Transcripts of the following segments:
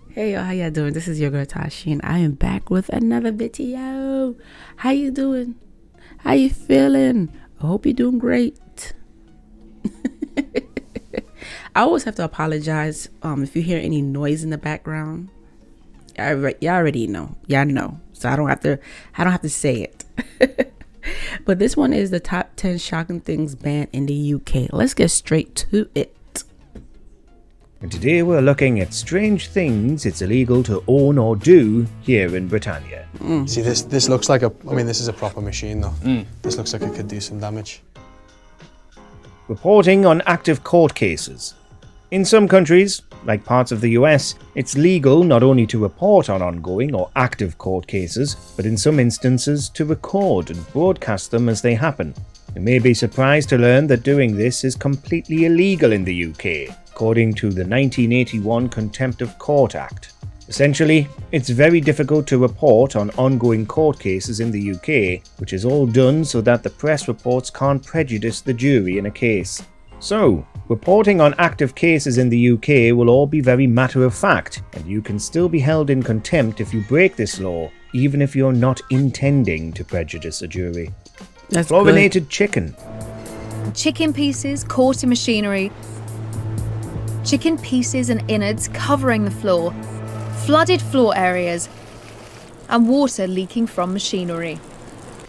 Hey y'all, how y'all doing? This is your girl Tashi, and I am back with another video. How you doing? How you feeling? I hope you're doing great. I always have to apologize if you hear any noise in the background. Y'all already know. Y'all know. So I don't have to say it. But this one is the top 10 shocking things banned in the UK. Let's get straight to it. And today we're looking at strange things it's illegal to own or do here in Britannia. See, this looks like this is a proper machine though. This looks like it could do some damage. Reporting on active court cases. In some countries, like parts of the US, it's legal not only to report on ongoing or active court cases, but in some instances to record and broadcast them as they happen. You may be surprised to learn that doing this is completely illegal in the UK, according to the 1981 Contempt of Court Act. Essentially, it's very difficult to report on ongoing court cases in the UK, which is all done so that the press reports can't prejudice the jury in a case. So, reporting on active cases in the UK will all be very matter of fact, and you can still be held in contempt if you break this law, even if you're not intending to prejudice a jury. That's Chlorinated good. chicken. Chicken pieces caught in machinery. Chicken pieces and innards covering the floor. Flooded floor areas. And water leaking from machinery.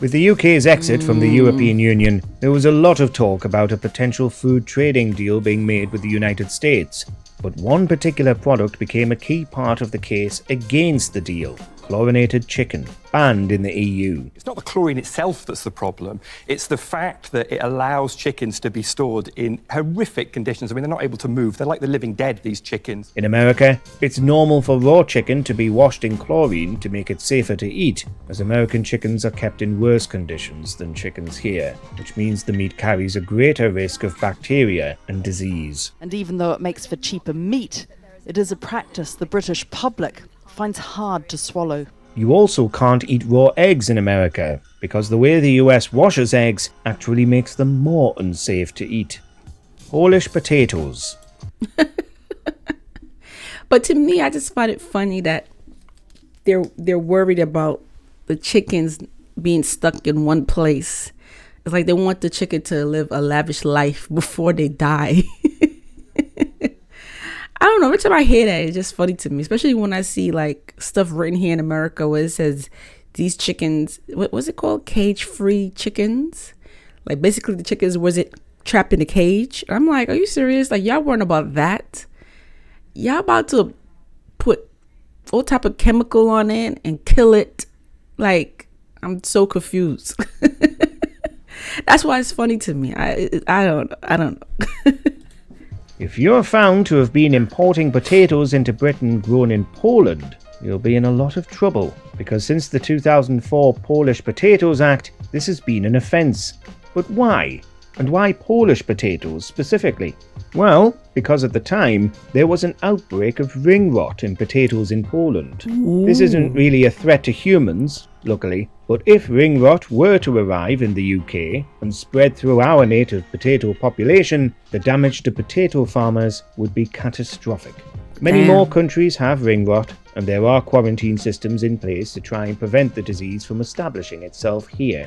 With the UK's exit from the European Union, there was a lot of talk about a potential food trading deal being made with the United States. But one particular product became a key part of the case against the deal: chlorinated chicken, banned in the EU. It's not the chlorine itself that's the problem, it's the fact that it allows chickens to be stored in horrific conditions. I mean, they're not able to move, they're like the living dead, these chickens. In America, it's normal for raw chicken to be washed in chlorine to make it safer to eat, as American chickens are kept in worse conditions than chickens here, which means the meat carries a greater risk of bacteria and disease. And even though it makes for cheaper meat, it is a practice the British public finds hard to swallow. You also can't eat raw eggs in America, because the way the US washes eggs actually makes them more unsafe to eat. Polish potatoes. But to me, I just find it funny that they're worried about the chickens being stuck in one place. It's like they want the chicken to live a lavish life before they die. I don't know, every time I hear that, it's just funny to me, especially when I see like stuff written here in America where it says these chickens, what was it called? Cage-free chickens? Like basically the chickens wasn't trapped in a cage. I'm like, are you serious? Like y'all weren't about that. Y'all about to put all type of chemical on it and kill it. Like, I'm so confused. That's why it's funny to me. I don't know. If you're found to have been importing potatoes into Britain grown in Poland, you'll be in a lot of trouble, because since the 2004 Polish Potatoes Act, this has been an offence. But why? And why Polish potatoes specifically? Well, because at the time, there was an outbreak of ring rot in potatoes in Poland. Ooh. This isn't really a threat to humans, luckily, but if ring rot were to arrive in the UK and spread through our native potato population, the damage to potato farmers would be catastrophic. Many more countries have ring rot, and there are quarantine systems in place to try and prevent the disease from establishing itself here.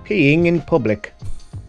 Peeing in public.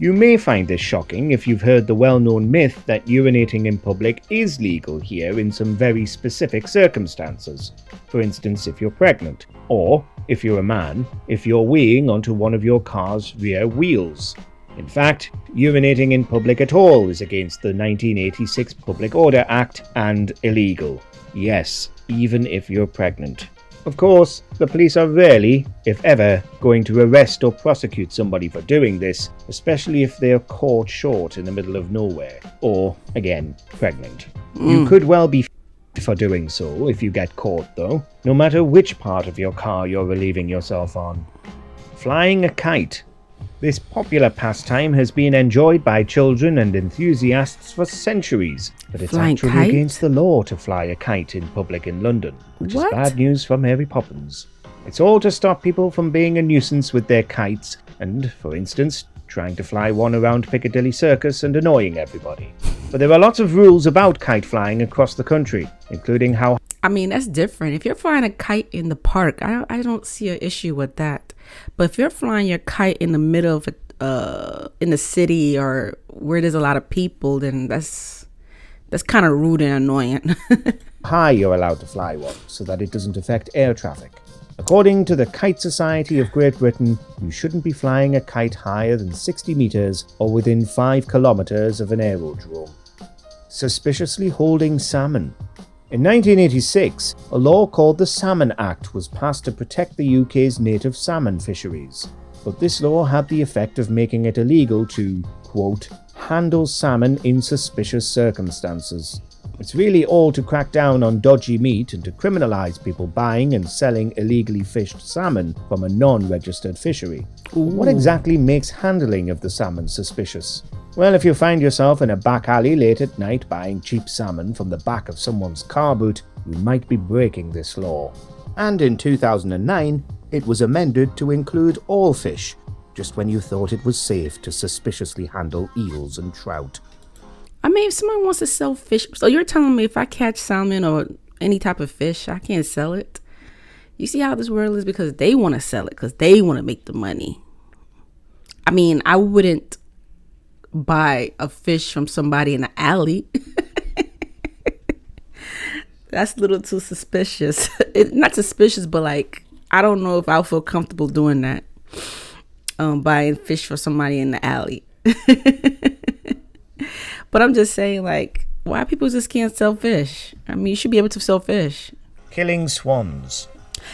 You may find this shocking if you've heard the well-known myth that urinating in public is legal here in some very specific circumstances. For instance, if you're pregnant, or, if you're a man, if you're weighing onto one of your car's rear wheels. In fact, urinating in public at all is against the 1986 Public Order Act and illegal. Yes, even if you're pregnant. Of course, the police are rarely, if ever, going to arrest or prosecute somebody for doing this, especially if they are caught short in the middle of nowhere, or, again, pregnant. You could well be for doing so if you get caught though, no matter which part of your car you're relieving yourself on. Flying a kite. This popular pastime has been enjoyed by children and enthusiasts for centuries, but it's Flying actually kite? against the law to fly a kite in public in London, which What? is bad news for Mary Poppins. It's all to stop people from being a nuisance with their kites and, for instance, trying to fly one around Piccadilly Circus and annoying everybody. But there are lots of rules about kite flying across the country, including how... I mean, that's different. If you're flying a kite in the park, I don't see an issue with that. But if you're flying your kite in the middle of in the city or where there's a lot of people, then that's kind of rude and annoying. high you're allowed to fly one, so that it doesn't affect air traffic. According to the Kite Society of Great Britain, you shouldn't be flying a kite higher than 60 metres or within 5 kilometres of an aerodrome. Suspiciously holding salmon. In 1986, a law called the Salmon Act was passed to protect the UK's native salmon fisheries, but this law had the effect of making it illegal to, quote, handle salmon in suspicious circumstances. It's really all to crack down on dodgy meat and to criminalise people buying and selling illegally fished salmon from a non-registered fishery. What exactly makes handling of the salmon suspicious? Well, if you find yourself in a back alley late at night buying cheap salmon from the back of someone's car boot, you might be breaking this law. And in 2009, it was amended to include all fish, just when you thought it was safe to suspiciously handle eels and trout. I mean, if someone wants to sell fish, so you're telling me if I catch salmon or any type of fish, I can't sell it? You see how this world is? Because they want to sell it, because they want to make the money. I mean, I wouldn't buy a fish from somebody in the alley. That's a little too suspicious. Not suspicious, but like, I don't know if I'll feel comfortable doing that. Buying fish for somebody in the alley. But I'm just saying, like, why people just can't sell fish? I mean, you should be able to sell fish. Killing swans.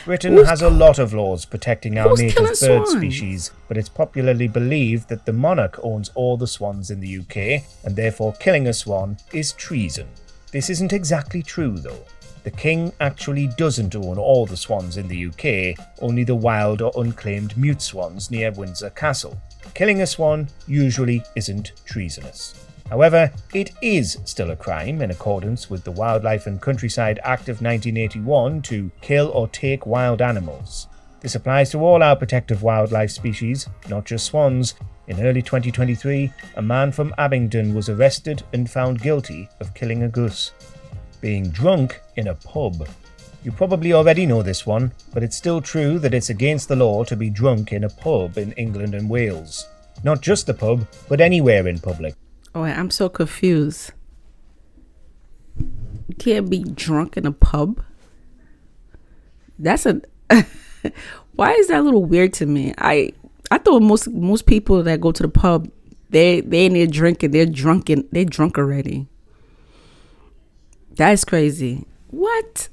Britain has a lot of laws protecting our native bird species, but it's popularly believed that the monarch owns all the swans in the UK, and therefore killing a swan is treason. This isn't exactly true, though. The king actually doesn't own all the swans in the UK, only the wild or unclaimed mute swans near Windsor Castle. Killing a swan usually isn't treasonous. However, it is still a crime in accordance with the Wildlife and Countryside Act of 1981 to kill or take wild animals. This applies to all our protected wildlife species, not just swans. In early 2023, a man from Abingdon was arrested and found guilty of killing a goose. Being drunk in a pub. You probably already know this one, but it's still true that it's against the law to be drunk in a pub in England and Wales. Not just the pub, but anywhere in public. Oh, I'm so confused. You can't be drunk in a pub? That's a... Why is that a little weird to me? I thought most people that go to the pub, they in there drinking, they're drunk already. That's crazy. What?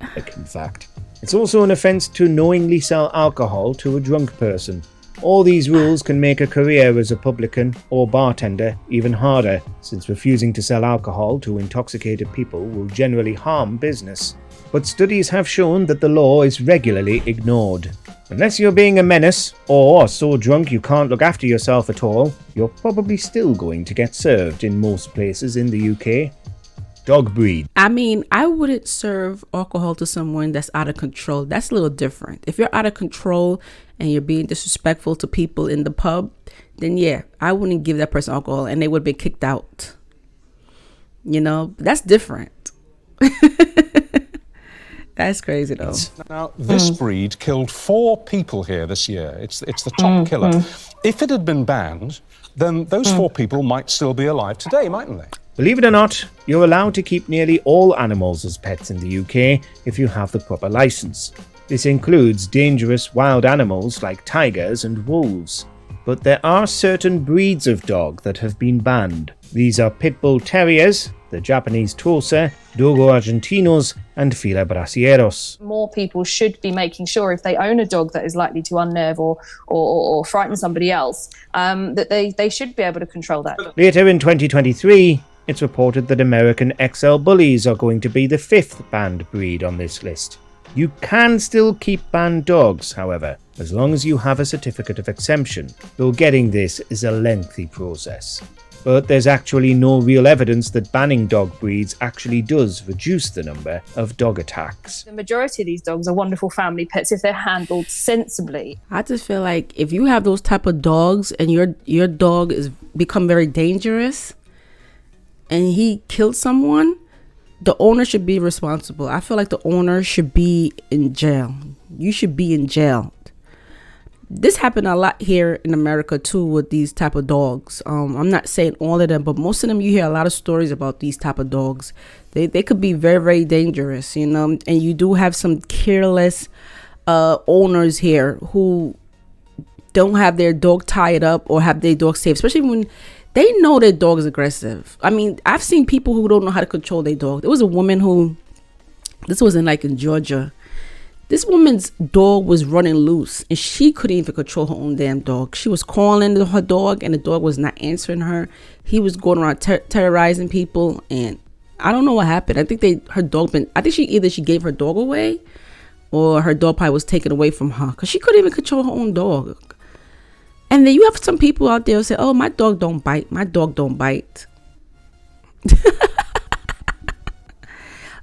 In fact, it's also an offence to knowingly sell alcohol to a drunk person. All these rules can make a career as a publican or bartender even harder, since refusing to sell alcohol to intoxicated people will generally harm business. But studies have shown that the law is regularly ignored. Unless you're being a menace, or so drunk you can't look after yourself at all, you're probably still going to get served in most places in the UK. Dog breed. I mean, I wouldn't serve alcohol to someone that's out of control. That's a little different. If you're out of control and you're being disrespectful to people in the pub, then yeah, I wouldn't give that person alcohol and they would be kicked out. You know, that's different. That's crazy though. Now, this breed killed 4 people here this year. It's the top killer. If it had been banned, then those 4 people might still be alive today, mightn't they? Believe it or not, you're allowed to keep nearly all animals as pets in the UK if you have the proper licence. This includes dangerous wild animals like tigers and wolves. But there are certain breeds of dog that have been banned. These are Pit Bull Terriers, the Japanese Tosa, Dogo Argentinos, and Fila Brasieros. More people should be making sure if they own a dog that is likely to unnerve or frighten somebody else, that they should be able to control that. Later in 2023, it's reported that American XL Bullies are going to be the 5th banned breed on this list. You can still keep banned dogs, however, as long as you have a certificate of exemption, though getting this is a lengthy process. But there's actually no real evidence that banning dog breeds actually does reduce the number of dog attacks. The majority of these dogs are wonderful family pets if they're handled sensibly. I just feel like if you have those type of dogs and your dog is become very dangerous and he killed someone, the owner should be responsible. I feel like the owner should be in jail. You should be in jail. This happened a lot here in America too with these type of dogs. I'm not saying all of them, but most of them, you hear a lot of stories about these type of dogs. They could be very, very dangerous, you know, and you do have some careless owners here who don't have their dog tied up or have their dog safe, especially when they know their dog is aggressive. I mean, I've seen people who don't know how to control their dog. There was a woman who, this was in Georgia. This woman's dog was running loose and she couldn't even control her own damn dog. She was calling her dog and the dog was not answering her. He was going around terrorizing people, and I don't know what happened. I think she gave her dog away, or her dog probably was taken away from her because she couldn't even control her own dog. And then you have some people out there who say, oh, my dog don't bite. My dog don't bite.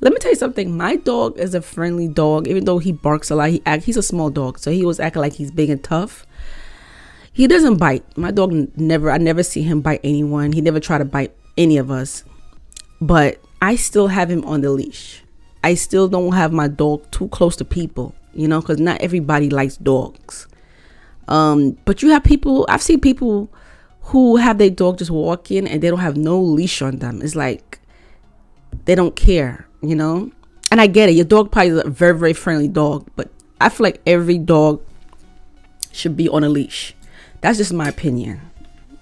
Let me tell you something. My dog is a friendly dog. Even though he barks a lot, he's a small dog. So he was acting like he's big and tough. He doesn't bite. My dog I never see him bite anyone. He never tried to bite any of us. But I still have him on the leash. I still don't have my dog too close to people, you know, because not everybody likes dogs. But you have people, I've seen people who have their dog just walk in and they don't have no leash on them. It's like they don't care. You know, and I get it. Your dog probably is a very, very friendly dog, but I feel like every dog should be on a leash. That's just my opinion.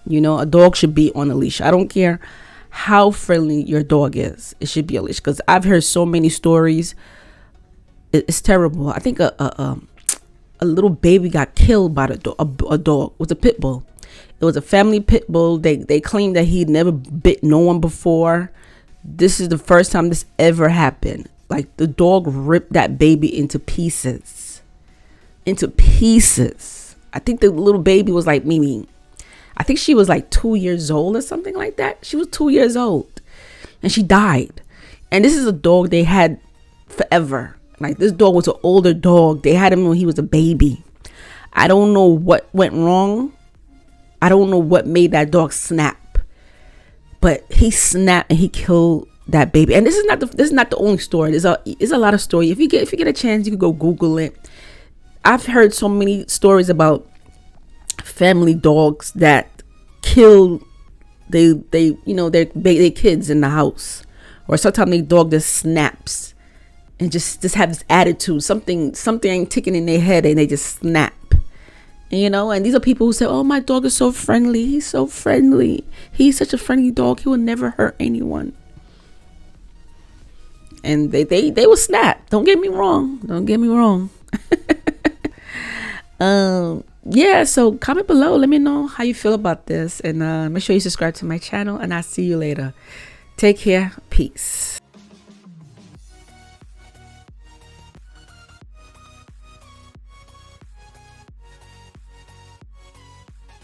You know, a dog should be on a leash. I don't care how friendly your dog is. It should be a leash, because I've heard so many stories. It's terrible. I think a little baby got killed by a dog. It was a pit bull. It was a family pit bull. They claimed that he'd never bit no one before. This is the first time this ever happened. Like, the dog ripped that baby into pieces. I think the little baby was like maybe, I think she was like 2 years old or something like that. She was 2 years old and she died. And this is a dog they had forever. Like, this dog was an older dog. They had him when he was a baby. I don't know what went wrong. I don't know what made that dog snap. But he snapped and he killed that baby. And this is not the only story. There's a lot of stories. If you get a chance, you can go Google it. I've heard so many stories about family dogs that kill their kids in the house, or sometimes their dog just snaps and just have this attitude. Something ain't ticking in their head and they just snap. You know, and these are people who say, oh, my dog is so friendly. He's so friendly. He's such a friendly dog. He will never hurt anyone. And they will snap. Don't get me wrong. Yeah, so comment below. Let me know how you feel about this. And make sure you subscribe to my channel. And I'll see you later. Take care. Peace.